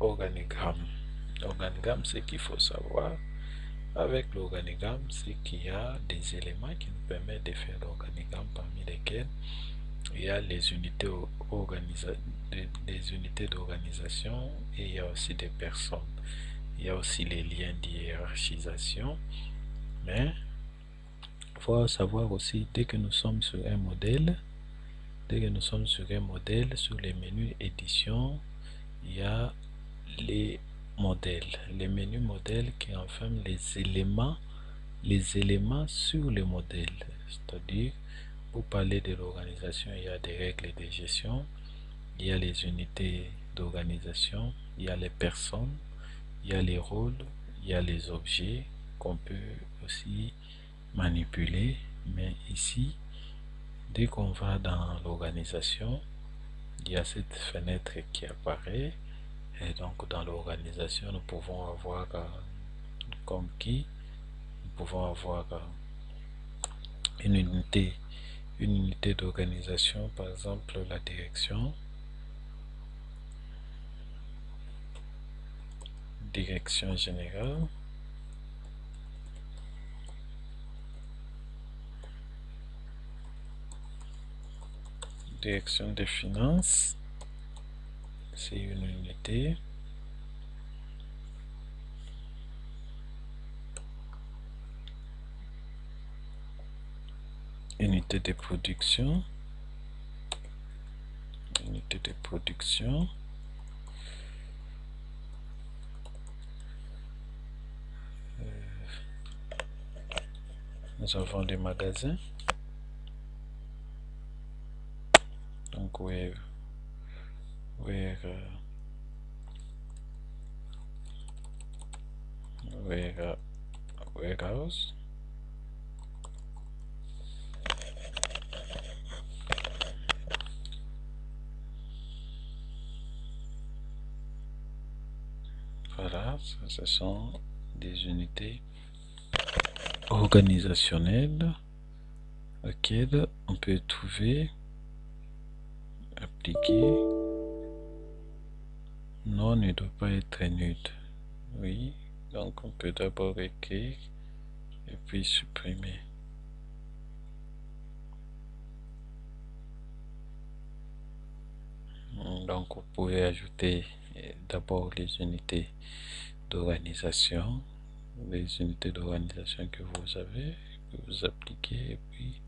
organigramme. L'organigramme, ce qu'il faut savoir avec l'organigramme, c'est qu'il y a des éléments qui nous permettent de faire l'organigramme, parmi lesquels il y a les unités d'organisation et il y a aussi des personnes. Il y a aussi les liens d'hiérarchisation. Mais il faut savoir aussi, dès que nous sommes sur un modèle, sur les menus édition, il y a les modèles, les menus modèles qui enferment les éléments sur le modèle. C'est-à-dire, pour parler de l'organisation, il y a des règles de gestion, il y a les unités d'organisation, il y a les personnes, il y a les rôles, il y a les objets qu'on peut aussi manipuler. Mais ici, dès qu'on va dans l'organisation, il y a cette fenêtre qui apparaît. Et donc dans l'organisation, nous pouvons avoir comme qui nous pouvons avoir une unité d'organisation, par exemple la direction générale, direction des finances, c'est une unité. Unité de production, nous avons les magasins, donc warehouse, voilà, ce sont des unités organisationnelles auxquelles on peut trouver appliquer. Non, ne doit pas être nul. Oui, donc on peut d'abord écrire et puis supprimer. Donc vous pouvez ajouter d'abord les unités d'organisation, que vous avez, que vous appliquez, et puis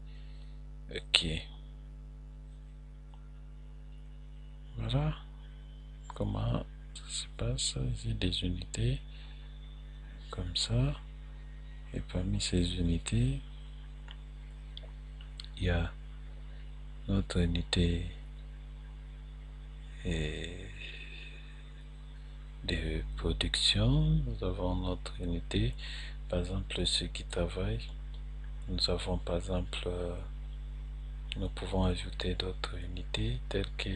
OK. Voilà comment ça se passe. J'ai des unités comme ça, et parmi ces unités, il y a notre unité de production. Nous avons notre unité, par exemple ceux qui travaillent. Nous avons par exemple, nous pouvons ajouter d'autres unités telles que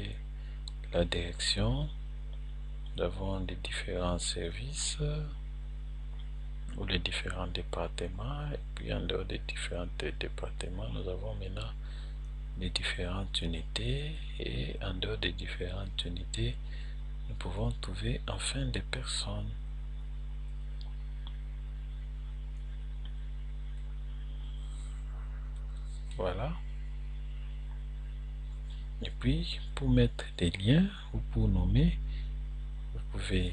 la direction. Nous avons les différents services ou les différents départements, et puis en dehors des différents départements, nous avons maintenant les différentes unités, et en dehors des différentes unités, nous pouvons trouver enfin des personnes. Voilà. Et puis pour mettre des liens ou pour nommer, vous pouvez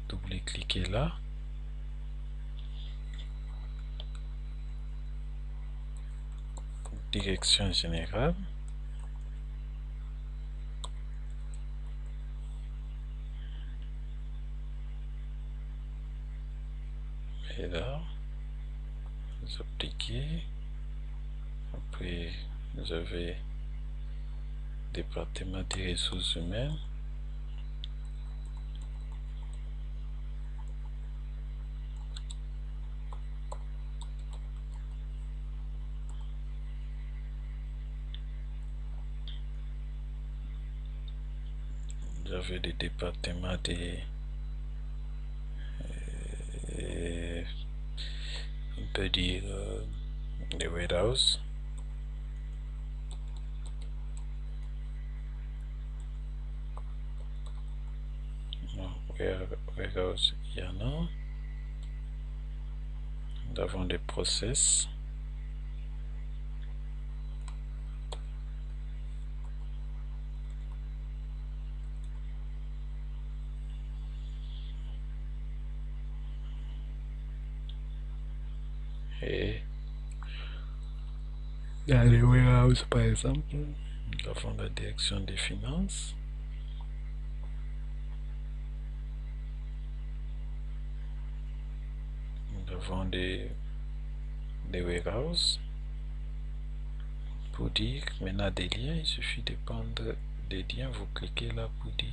double-cliquer là. Direction générale. Et là, vous appliquez. Après, vous avez département des ressources humaines. Vous avez des départements on peut dire des warehouse. warehouse, il y en a. Nous avons des process. Et dans les warehouses, par exemple, nous avons la direction des finances. Nous avons des warehouses. Pour dire maintenant des liens, il suffit de prendre des liens, vous cliquez là pour dire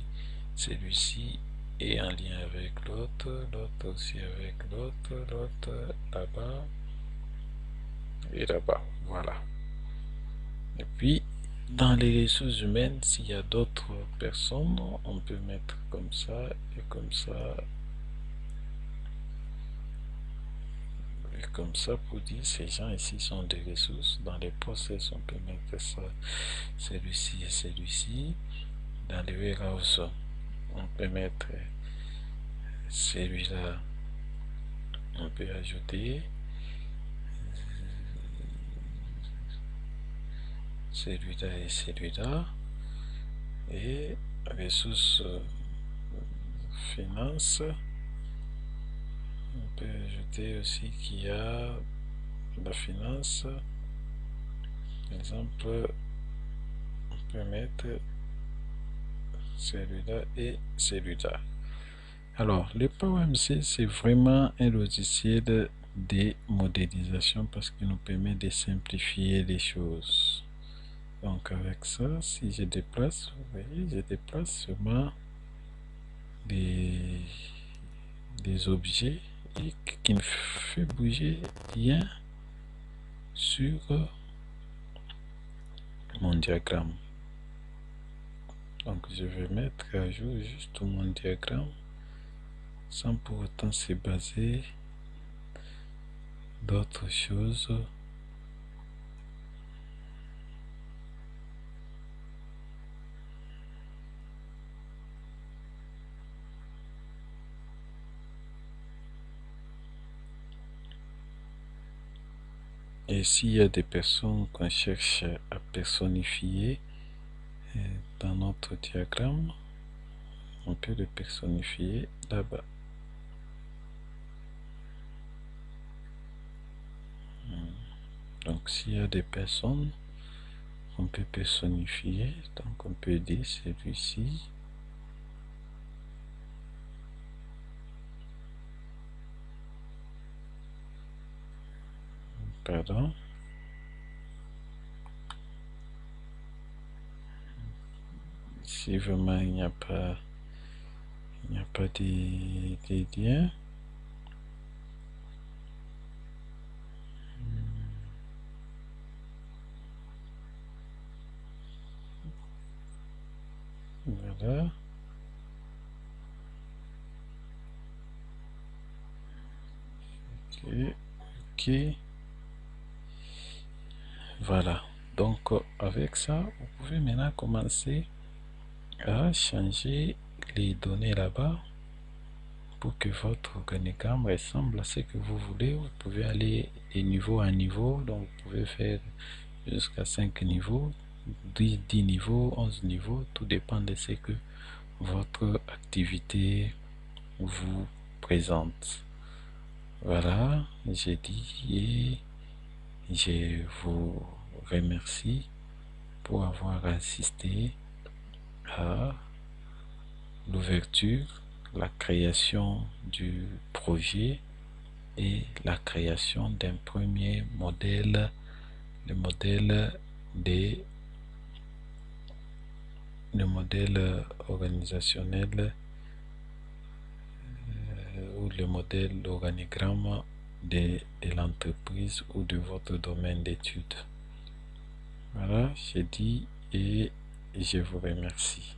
celui-ci est en lien avec l'autre, l'autre aussi avec l'autre là-bas et là-bas, voilà. Et puis dans les ressources humaines, s'il y a d'autres personnes, on peut mettre comme ça et comme ça et comme ça pour dire ces gens ici sont des ressources. Dans les process, on peut mettre ça, celui-ci et celui-ci. Dans les warehouses, on peut mettre celui-là, on peut ajouter celui-là et celui-là. Et ressources finances, on peut ajouter aussi qu'il y a la finance. Par exemple, on peut mettre celui-là et celui-là. Alors, le PowerMC, c'est vraiment un logiciel de modélisation parce qu'il nous permet de simplifier les choses. Donc, avec ça, si je déplace, vous voyez, je déplace seulement des objets et qui ne fait bouger rien sur mon diagramme. Donc, je vais mettre à jour juste mon diagramme sans pour autant se baser d'autres choses. Et s'il y a des personnes qu'on cherche à personnifier dans notre diagramme, on peut le personnifier là-bas. Donc s'il y a des personnes qu'on peut personnifier, donc on peut dire celui-ci. Pardon. Si vraiment il n'y a pas des liens. Voilà. Ok. Voilà. Donc avec ça, vous pouvez maintenant commencer à changer les données là-bas pour que votre organigramme ressemble à ce que vous voulez. Vous pouvez aller de niveau en niveau, donc vous pouvez faire jusqu'à 5 niveaux, 10 niveaux, 11 niveaux, tout dépend de ce que votre activité vous présente. Voilà, j'ai dit et je vous remercie pour avoir assisté à l'ouverture, la création du projet et la création d'un premier modèle, le modèle organisationnel ou le modèle d'organigramme de l'entreprise ou de votre domaine d'études. Voilà, j'ai dit et je vous remercie.